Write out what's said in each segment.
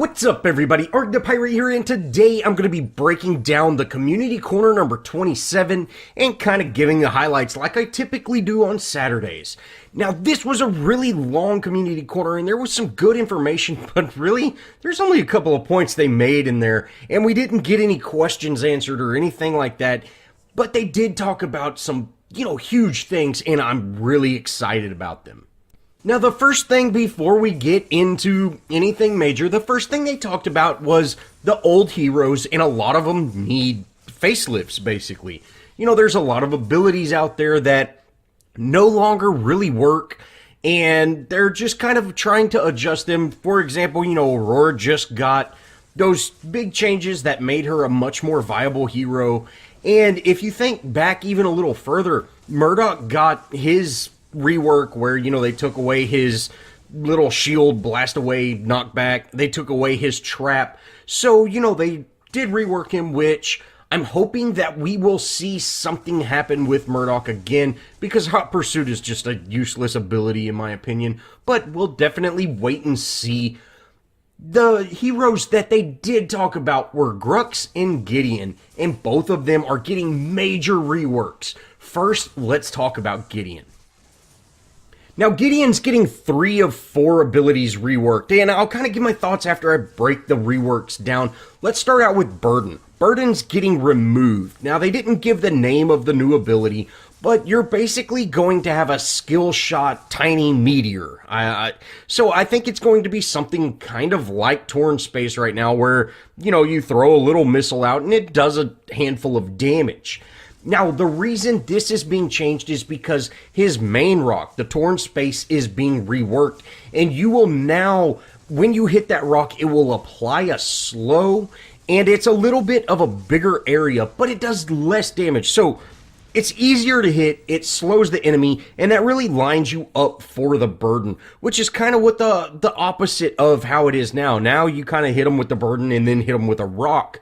What's up, everybody? Arrg the Pirate here, and today I'm going to be breaking down the Community Corner number 27 and kind of giving the highlights like I typically do on Saturdays. Now, this was a really long Community Corner, and there was some good information, but really, there's only a couple of points they made in there, and we didn't get any questions answered or anything like that, but they did talk about some, huge things, and I'm really excited about them. Now, the first thing before we get into anything major, the first thing they talked about was the old heroes, and a lot of them need facelifts, basically. There's a lot of abilities out there that no longer really work, and they're just kind of trying to adjust them. For example, Aurora just got those big changes that made her a much more viable hero. And if you think back even a little further, Murdoch got his rework where, they took away his little shield blast away knockback. They took away his trap. So, they did rework him, which I'm hoping that we will see something happen with Murdoch again, because Hot Pursuit is just a useless ability in my opinion. But we'll definitely wait and see. The heroes that they did talk about were Grux and Gideon, and both of them are getting major reworks. First, let's talk about Gideon. Now, Gideon's getting 3 of 4 abilities reworked, and I'll kind of give my thoughts after I break the reworks down. Let's start out with Burden. Burden's getting removed. Now, they didn't give the name of the new ability, but you're basically going to have a skill shot tiny meteor. So I think it's going to be something kind of like Torn Space right now, where, you throw a little missile out and it does a handful of damage. Now, the reason this is being changed is because his main rock, the Torn Space, is being reworked. And you will now, when you hit that rock, it will apply a slow. And it's a little bit of a bigger area, but it does less damage. So it's easier to hit, it slows the enemy, and that really lines you up for the burden, which is kind of what the opposite of how it is now. Now you kind of hit them with the burden and then hit them with a rock.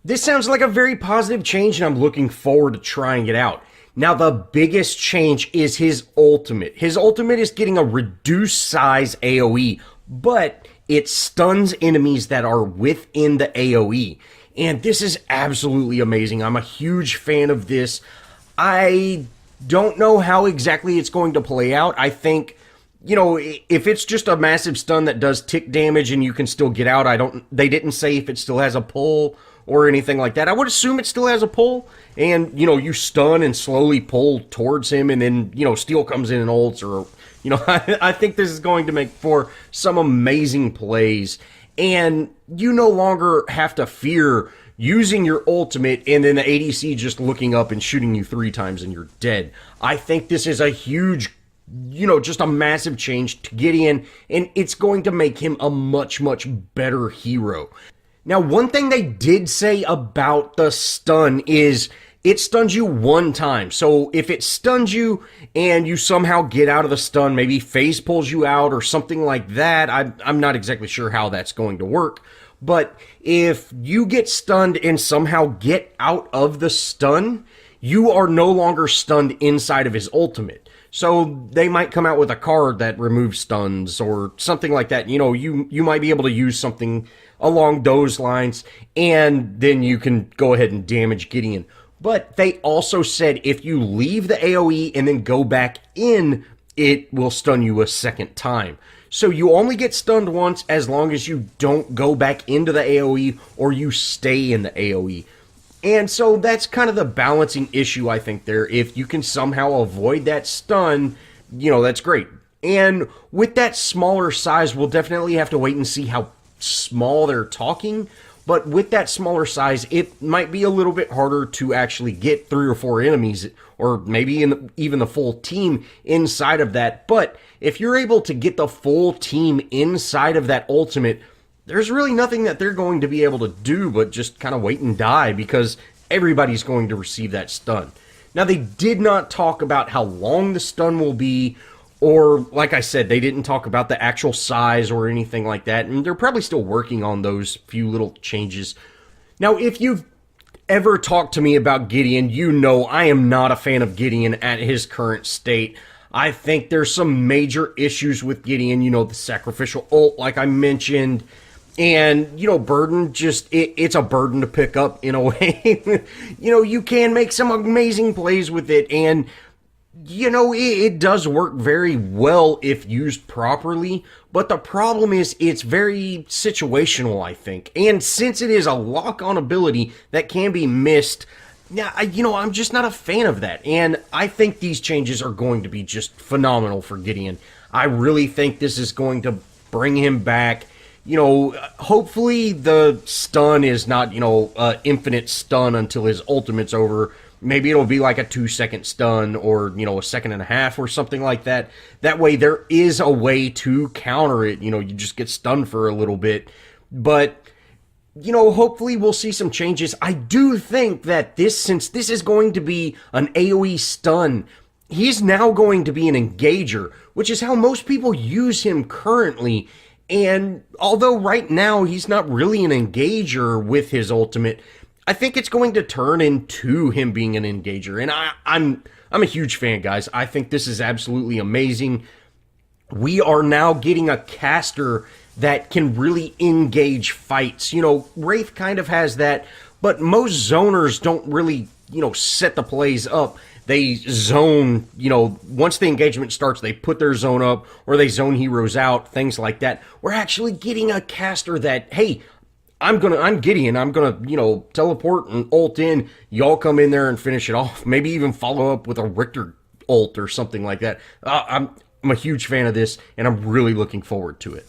This sounds like a very positive change, and I'm looking forward to trying it out. Now, the biggest change is his ultimate. His ultimate is getting a reduced size AoE, but it stuns enemies that are within the AoE. And this is absolutely amazing. I'm a huge fan of this. I don't know how exactly it's going to play out. I think, if it's just a massive stun that does tick damage and you can still get out, they didn't say if it still has a pull or anything like that. I would assume it still has a pull, and, you stun and slowly pull towards him, and then, Steel comes in and ults, or, I think this is going to make for some amazing plays, and you no longer have to fear using your ultimate and then the ADC just looking up and shooting you 3 times and you're dead. I think this is a huge, just a massive change to Gideon, and it's going to make him a much, much better hero. Now, one thing they did say about the stun is it stuns you 1 time. So if it stuns you and you somehow get out of the stun, maybe phase pulls you out or something like that, I'm not exactly sure how that's going to work. But if you get stunned and somehow get out of the stun, you are no longer stunned inside of his ultimate. So they might come out with a card that removes stuns or something like that. You might be able to use something along those lines, and then you can go ahead and damage Gideon. But they also said if you leave the AoE and then go back in, it will stun you a second time. So you only get stunned once as long as you don't go back into the AoE or you stay in the AoE. And so that's kind of the balancing issue, I think, there. If you can somehow avoid that stun, that's great. And with that smaller size, we'll definitely have to wait and see how small they're talking. But with that smaller size, it might be a little bit harder to actually get 3 or 4 enemies, or maybe even the full team inside of that. But if you're able to get the full team inside of that ultimate, there's really nothing that they're going to be able to do but just kind of wait and die, because everybody's going to receive that stun. Now, they did not talk about how long the stun will be, or, like I said, they didn't talk about the actual size or anything like that, and they're probably still working on those few little changes. Now, if you've ever talked to me about Gideon, you know I am not a fan of Gideon at his current state. I think there's some major issues with Gideon, the sacrificial ult, like I mentioned. And, burden just, it's a burden to pick up in a way. You can make some amazing plays with it, and, it does work very well if used properly, but the problem is it's very situational, I think. And since it is a lock-on ability that can be missed, I'm just not a fan of that. And I think these changes are going to be just phenomenal for Gideon. I really think this is going to bring him back. Hopefully the stun is not, infinite stun until his ultimate's over. Maybe it'll be like a 2-second stun or, a second and a half or something like that. That way there is a way to counter it. You just get stunned for a little bit. But, hopefully we'll see some changes. I do think that since this is going to be an AoE stun, he's now going to be an engager, which is how most people use him currently. And although right now he's not really an engager with his ultimate, I think it's going to turn into him being an engager. And I'm a huge fan, guys. I think this is absolutely amazing. We are now getting a caster that can really engage fights. Wraith kind of has that, but most zoners don't really, set the plays up. They zone, once the engagement starts, they put their zone up, or they zone heroes out, things like that. We're actually getting a caster that, hey, I'm Gideon, I'm gonna, teleport and ult in, y'all come in there and finish it off. Maybe even follow up with a Richter ult or something like that. I'm a huge fan of this, and I'm really looking forward to it.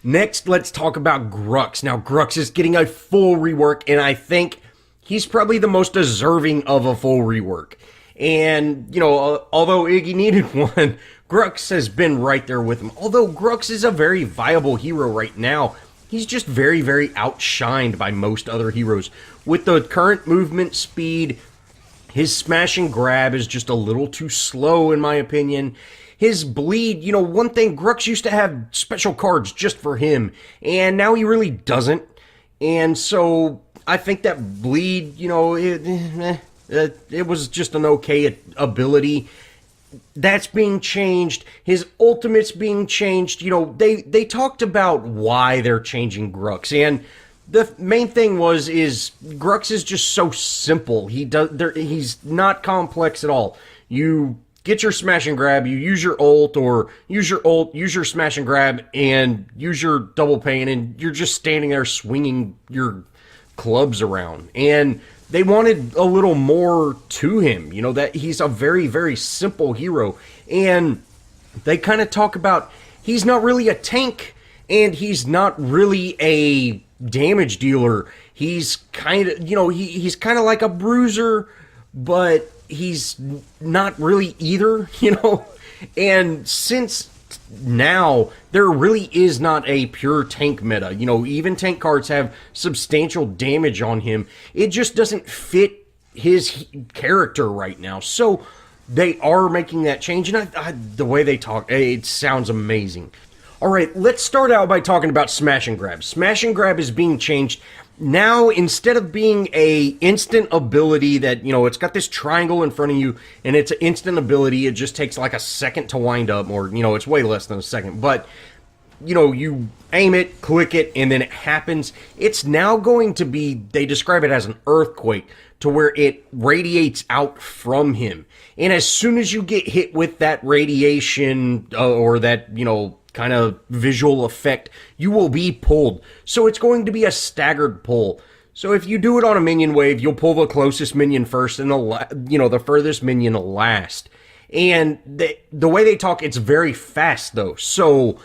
Next, let's talk about Grux. Now, Grux is getting a full rework, and I think he's probably the most deserving of a full rework. And, although Iggy needed one, Grux has been right there with him. Although Grux is a very viable hero right now, he's just very, very outshined by most other heroes. With the current movement speed, his smash and grab is just a little too slow, in my opinion. His bleed, one thing, Grux used to have special cards just for him, and now he really doesn't. And so, I think that bleed, it was just an okay ability. That's being changed. His ultimate's being changed. They talked about why they're changing Grux, and the main thing is Grux is just so simple. He's not complex at all. You get your smash and grab, you use your ult, or use your smash and grab, and use your double pain, and you're just standing there swinging your clubs around. And they wanted a little more to him, that he's a very, very simple hero. And they kind of talk about he's not really a tank, and he's not really a damage dealer. He's kind of, he's kind of like a bruiser, but he's not really either, And since now there really is not a pure tank meta, even tank cards have substantial damage on him. It just doesn't fit his character right now. So they are making that change, and the way they talk, it sounds amazing. All right, let's start out by talking about smash and grab. Smash and grab is being changed. Now, instead of being a instant ability that, it's got this triangle in front of you, and it's an instant ability, it just takes like a second to wind up, or, it's way less than a second, but, you aim it, click it, and then it happens. It's now going to be, they describe it as an earthquake, to where it radiates out from him. And as soon as you get hit with that radiation, or that, kind of visual effect, you will be pulled. So it's going to be a staggered pull. So if you do it on a minion wave, you'll pull the closest minion first, and the furthest minion last. And the way they talk, it's very fast though. So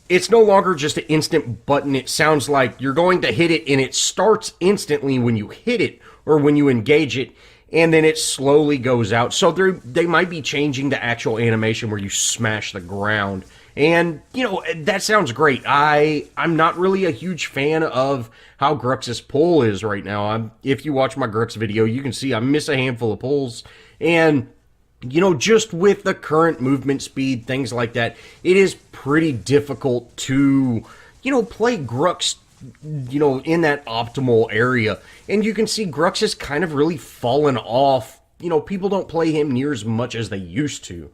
it's no longer just an instant button. It sounds like you're going to hit it, and it starts instantly when you hit it or when you engage it, and then it slowly goes out. So they might be changing the actual animation where you smash the ground. And, that sounds great. I'm not really a huge fan of how Grux's pull is right now. If you watch my Grux video, you can see I miss a handful of pulls. And, just with the current movement speed, things like that, it is pretty difficult to, play Grux, in that optimal area. And you can see Grux has kind of really fallen off. People don't play him near as much as they used to.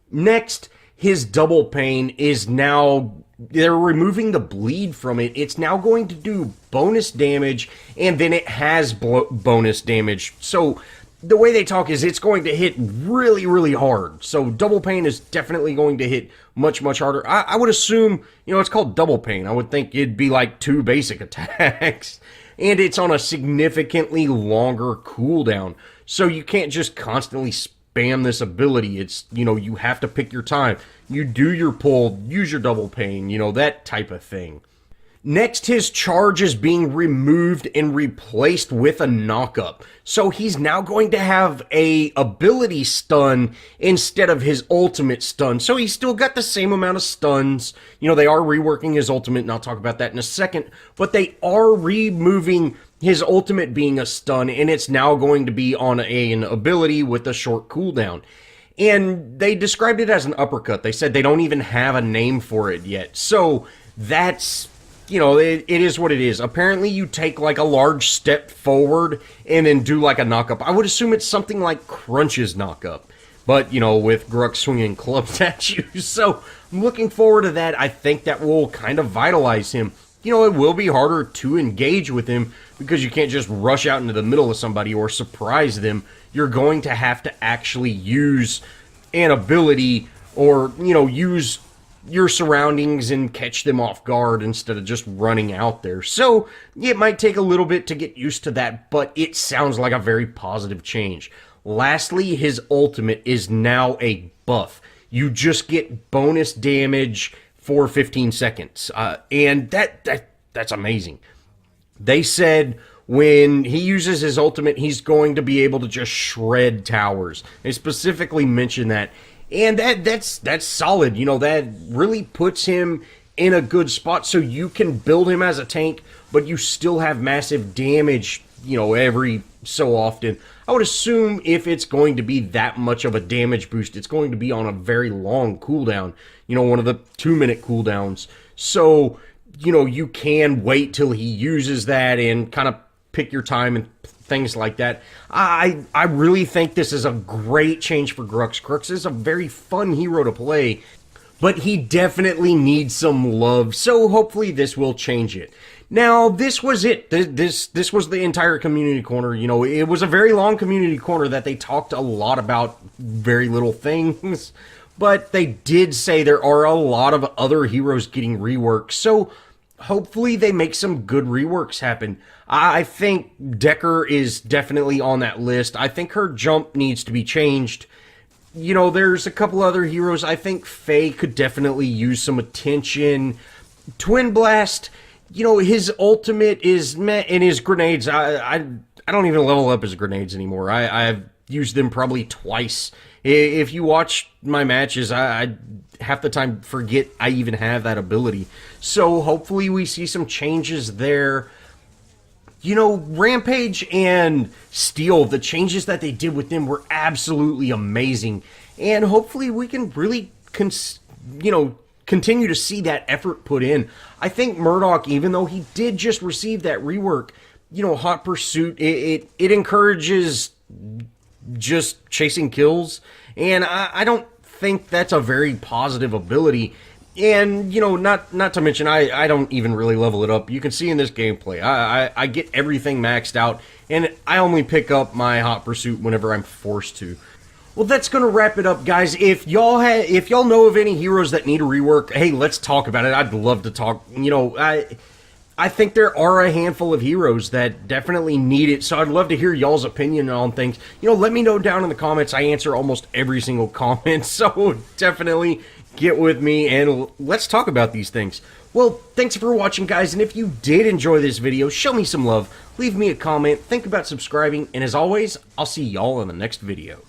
Next, his double pain is now, they're removing the bleed from it. It's now going to do bonus damage, and then it has bonus damage. So the way they talk is it's going to hit really, really hard. So double pain is definitely going to hit much, much harder. I would assume, it's called double pain. I would think it'd be like 2 basic attacks. And it's on a significantly longer cooldown. So you can't just constantly spam this ability. It's, you have to pick your time. You do your pull, use your double pain, that type of thing. Next, his charge is being removed and replaced with a knockup. So he's now going to have a ability stun instead of his ultimate stun. So he's still got the same amount of stuns. They are reworking his ultimate, and I'll talk about that in a second. But they are removing his ultimate being a stun, and it's now going to be on an ability with a short cooldown. And they described it as an uppercut. They said they don't even have a name for it yet. So that's, it is what it is. Apparently you take like a large step forward and then do like a knockup. I would assume it's something like Crunch's knockup. But, with Grux swinging clubs at you. So I'm looking forward to that. I think that will kind of vitalize him. It will be harder to engage with him because you can't just rush out into the middle of somebody or surprise them. You're going to have to actually use an ability or, use your surroundings and catch them off guard instead of just running out there. So it might take a little bit to get used to that, but it sounds like a very positive change. Lastly, his ultimate is now a buff. You just get bonus damage for 15 seconds. And that's amazing. They said when he uses his ultimate, he's going to be able to just shred towers. They specifically mentioned that. And that's solid. That really puts him in a good spot so you can build him as a tank, but you still have massive damage, every so often. I would assume if it's going to be that much of a damage boost, it's going to be on a very long cooldown, one of the 2-minute cooldowns. So, you can wait till he uses that and kind of pick your time and things like that. I really think this is a great change for Grux. Grux is a very fun hero to play, but he definitely needs some love, so hopefully this will change it. Now, this was it. This was the entire community corner. It was a very long community corner that they talked a lot about very little things, but they did say there are a lot of other heroes getting reworked, so hopefully they make some good reworks happen. I think Decker is definitely on that list. I think her jump needs to be changed. There's a couple other heroes. I think Faye could definitely use some attention. Twin Blast, his ultimate is meh, and his grenades, I don't even level up his grenades anymore. I've used them probably twice. If you watch my matches, I half the time forget I even have that ability. So hopefully we see some changes there. Rampage and Steel, the changes that they did with them were absolutely amazing. And hopefully we can really, continue to see that effort put in. I think Murdoch, even though he did just receive that rework, Hot Pursuit, it encourages just chasing kills. And I don't think that's a very positive ability. And, not to mention, I don't even really level it up. You can see in this gameplay, I get everything maxed out, and I only pick up my Hot Pursuit whenever I'm forced to. Well, that's going to wrap it up, guys. If y'all know of any heroes that need a rework, hey, let's talk about it. I'd love to talk. I think there are a handful of heroes that definitely need it, so I'd love to hear y'all's opinion on things. Let me know down in the comments. I answer almost every single comment, so definitely get with me and let's talk about these things. Well, thanks for watching, guys, and if you did enjoy this video, show me some love, leave me a comment, think about subscribing, and as always, I'll see y'all in the next video.